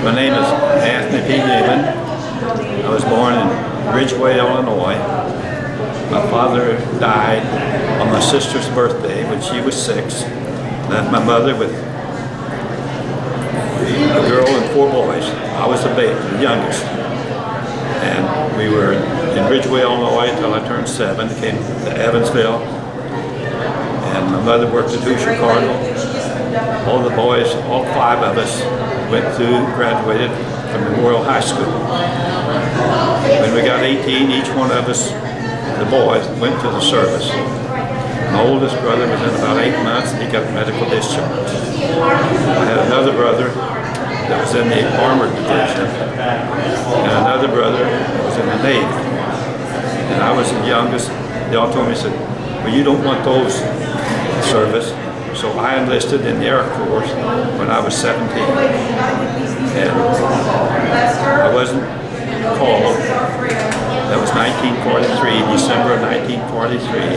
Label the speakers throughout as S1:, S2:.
S1: My name is Anthony P. Newmann. I was born in Ridgeway, Illinois. My father died on my sister's birthday when she was 6. Left my mother with a girl and 4 boys. I was the baby, the youngest. And we were in Ridgeway, Illinois until I turned 7, came to Evansville. And my mother worked at Hoosier Cardinal. All the boys, all 5 of us, graduated from Memorial High School. When we got 18, each one of us, the boys, went to the service. My oldest brother was in about 8 months and he got medical discharge. I had another brother that was in the Armored Division and another brother that was in the Navy. And I was the youngest. They all told me, said, well, you don't want those service. So I enlisted in the Air Force when I was 17. And I wasn't called. That was 1943, December of 1943.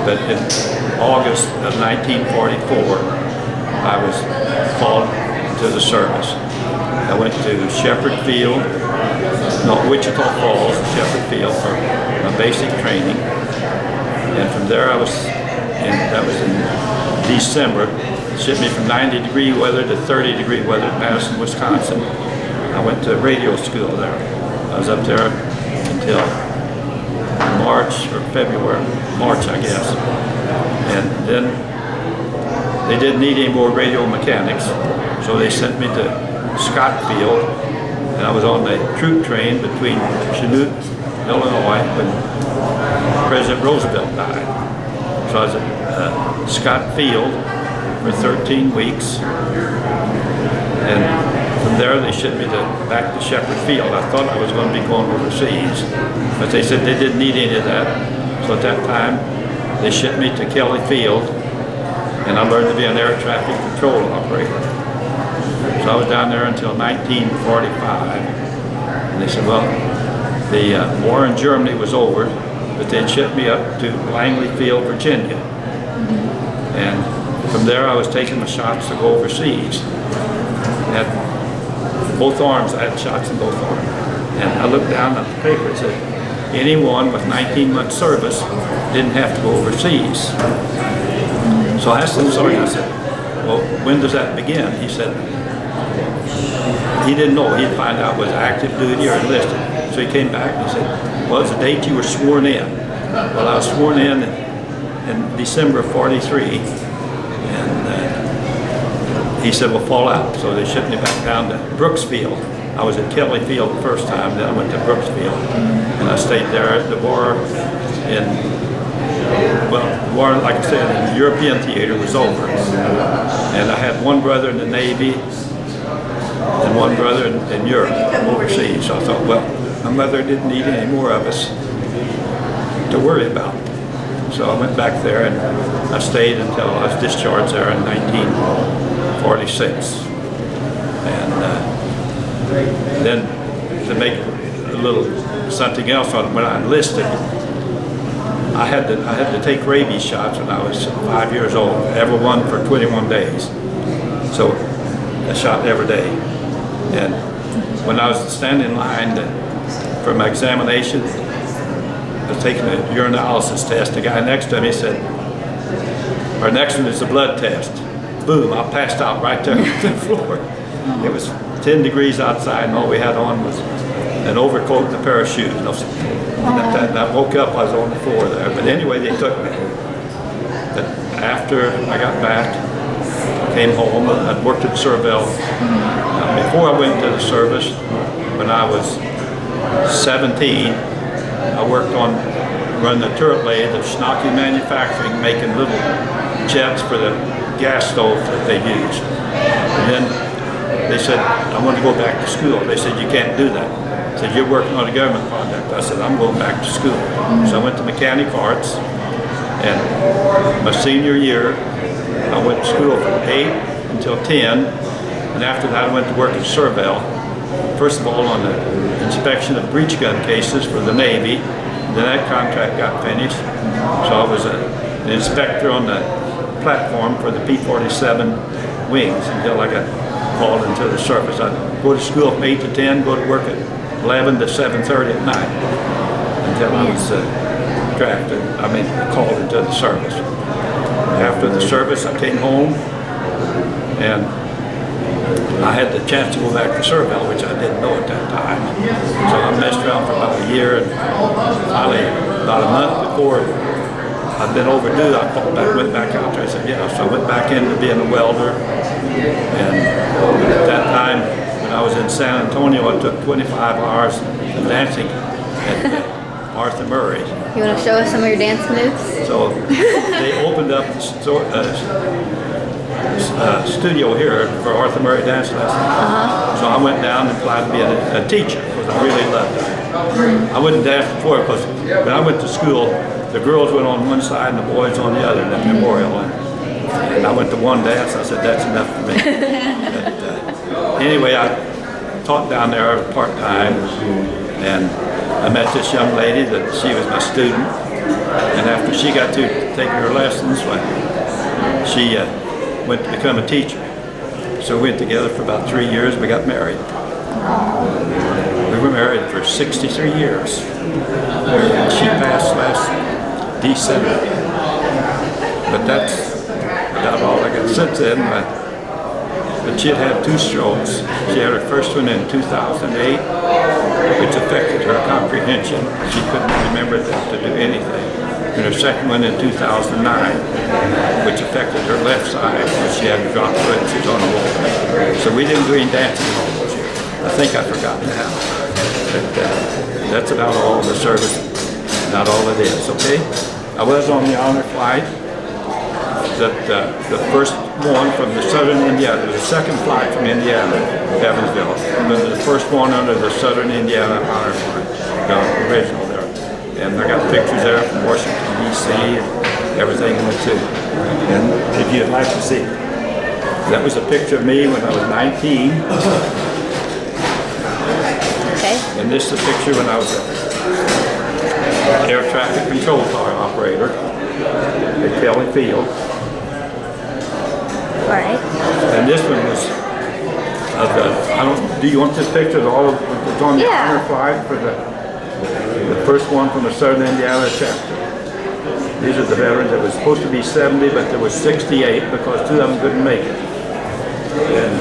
S1: But in August of 1944, I was called to the service. I went to Wichita Falls, Shepherd Field for my basic training. And from there that was in December. It shipped me from 90-degree weather to 30-degree weather in Madison, Wisconsin. I went to radio school there. I was up there until March or February, March I guess. And then they didn't need any more radio mechanics, so they sent me to Scott Field, and I was on the troop train between Chanute, Illinois, when President Roosevelt died. So I was at Scott Field for 13 weeks, and from there they shipped me back to Shepherd Field. I thought I was going to be going overseas, but they said they didn't need any of that. So at that time, they shipped me to Kelly Field, and I learned to be an air traffic control operator. So I was down there until 1945, and they said, well, the war in Germany was over, but they'd shipped me up to Langley Field, Virginia. And from there I was taking the shots to go overseas. At both arms, I had shots in both arms. And I looked down at the paper and said, anyone with 19 months service didn't have to go overseas. So I asked the sergeant, I said, well, when does that begin? He said, he didn't know. He'd find out was active duty or enlisted. So he came back and he said, well, it's the date you were sworn in. Well, I was sworn in December of 43, and he said, well, fall out. So they shipped me back down to Brooksfield. I was at Kelly Field the first time, then I went to Brooksfield. And I stayed there. The war like I said, in the European theater was over. And I had one brother in the Navy and one brother in Europe, overseas. So I thought, well, my mother didn't need any more of us to worry about. So I went back there and I stayed until I was discharged there in 1946. And then to make a little something else on it, when I enlisted, I had to take rabies shots when I was 5 years old, every one for 21 days. So I shot every day. And when I was standing in line for my examination, I was taking a urinalysis test. The guy next to me said, our next one is the blood test. Boom, I passed out right there on the floor. It was 10 degrees outside and all we had on was an overcoat and a pair of shoes. And I woke up, I was on the floor there. But anyway, they took me. But after I got back, came home, I'd worked at Servell. Before I went to the service, when I was 17, I worked on running the turret lathe of Schnocky Manufacturing, making little jets for the gas stove that they used. And then they said, I want to go back to school. They said, you can't do that. They said, you're working on a government project. I said, I'm going back to school. So I went to mechanic arts, and my senior year, I went to school from 8 until 10, and after that I went to work at Servell. First of all on the inspection of breech gun cases for the Navy. Then that contract got finished, so I was an inspector on the platform for the P-47 wings until I got called into the service. I'd go to school from 8 to 10, go to work at 11 to 7:30 at night until I was called into the service. After the service, I came home and I had the chance to go back to Serville, which I didn't know at that time. So I messed around for about a year, and finally, about a month before I'd been overdue, I went back out there. I said, yeah. So I went back into being a welder. And at that time, when I was in San Antonio, I took 25 hours of dancing at Martha Murray.
S2: You want to show us some of your dance moves?
S1: So they opened up the studio here for Arthur Murray dance lessons. So I went down and applied to be a teacher because I really loved it. I wouldn't dance before because when I went to school, the girls went on one side and the boys on the other in the memorial. And I went to one dance. I said, that's enough for me. But, anyway, I taught down there part-time, and I met this young lady that she was my student. And after she got to take her lessons, she went to become a teacher. So we went together for about 3 years. We got married. We were married for 63 years. And she passed last December. But that's about all I got. Since then, but she had 2 strokes. She had her first one in 2008, which affected her comprehension. She couldn't remember to do anything. And her second one in 2009, which affected her left side, because she had a drop foot and she's on a roller. So we didn't do any dancing all those years. I think I forgot now. But that's about all the service, not all it is, okay? I was on the honor flight. The first one from the southern Indiana, the second flight from Indiana, Evansville, but the first one under the southern Indiana honor flight, the original there. And I got pictures there from Washington, D.C. and everything in it too. And if you'd like to see, that was a picture of me when I was 19.
S2: Okay.
S1: And this is a picture when I was an air traffic control car operator at Kelly Field.
S2: All right.
S1: And this one was do you want this picture of all of it's on the honor flight for the first one from the Southern Indiana chapter. These are the veterans. It was supposed to be 70, but there was 68 because 2 of them couldn't make it. And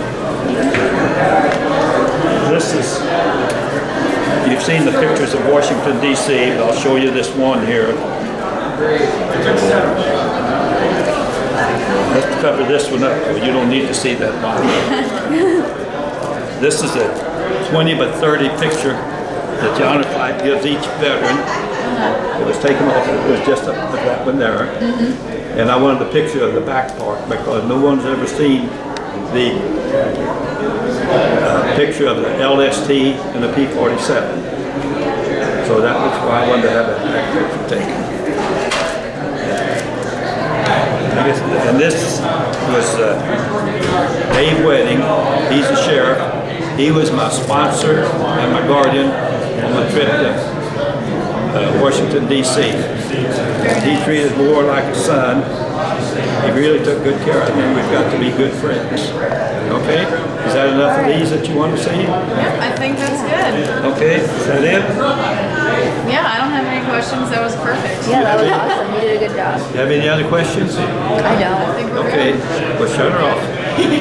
S1: this is, you've seen the pictures of Washington, D.C., but I'll show you this one here. Let's cover this one up. You don't need to see that one. This is a 20 by 30 picture that the honor flight gives each veteran. It was taken off. It was just that one there. And I wanted a picture of the back part because no one's ever seen the picture of the LST and the P-47. So that was why I wanted to have that picture taken. And this was Dave Wedding. He's the sheriff. He was my sponsor and my guardian on my trip to Washington, D.C. He treated more like a son. He really took good care of me. We've got to be good friends. Okay? Is that enough of these that you want to see?
S3: Yep, I think that's good.
S1: Okay, is that it?
S3: Yeah, I don't have any questions. That was perfect.
S2: Yeah, that was awesome. You did a good job.
S1: Do you have any other questions?
S2: I don't.
S3: I think we're
S1: Okay,
S3: good.
S1: well, shut her off.